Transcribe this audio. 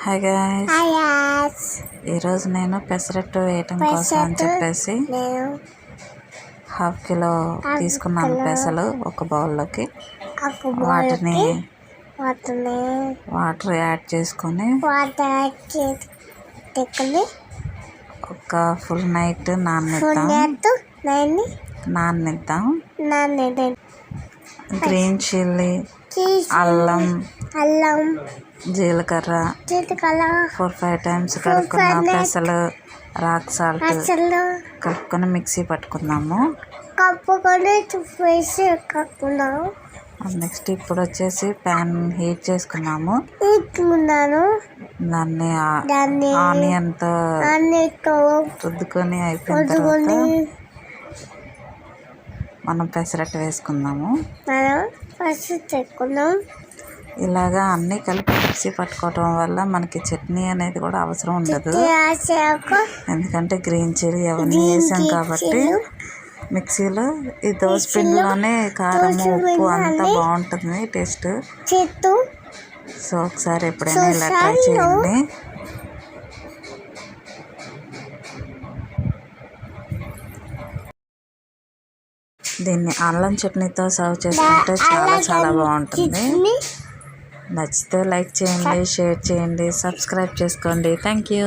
Hi guys, hi guys. ఈరోజు నేను పెసరట్టు వేయటం కోసం అని చెప్పేసి హాఫ్ కిలో తీసుకున్నాను పెసలు ఒక బౌల్లోకి. వాటిని వాటర్ యాడ్ చేసుకొని ఒక ఫుల్ నైట్ నాననిద్దాం. గ్రీన్ చిల్లీ, అల్లం, జీలకర్ర 4-5 టైమ్స్ కడుక్కున్న పెసలు, రాక్ సాల్ట్ కలుపుకొని మిక్సీ పట్టుకుందాము. నెక్స్ట్ ఇప్పుడు వచ్చేసి ప్యాన్ హీట్ చేసుకున్నాము. దాన్ని ఆనియన్తో రుద్దుకొని అయిపోయిన తర్వాత మనం పెసరట్టు వేసుకుందాము. ఇలాగా అన్నీ కలిపి మిక్సీ పట్టుకోవటం వల్ల మనకి చట్నీ అనేది కూడా అవసరం ఉండదు. ఎందుకంటే గ్రీన్ చిల్లీ అవన్నీ వేసాం కాబట్టి మిక్సీలో ఈ దోశ పిండిలోనే కారం, ఉప్పు అంతా బాగుంటుంది టేస్ట్. సో ఒకసారి ఎప్పుడైనా ఇలా ట్రై చేయండి. దీన్ని అల్లం చట్నీతో సర్వ్ చేసుకుంటే చాలా బాగుంటుంది. నచ్చితే లైక్ చేయండి, షేర్ చేయండి, సబ్స్క్రైబ్ చేసుకోండి. Thank you.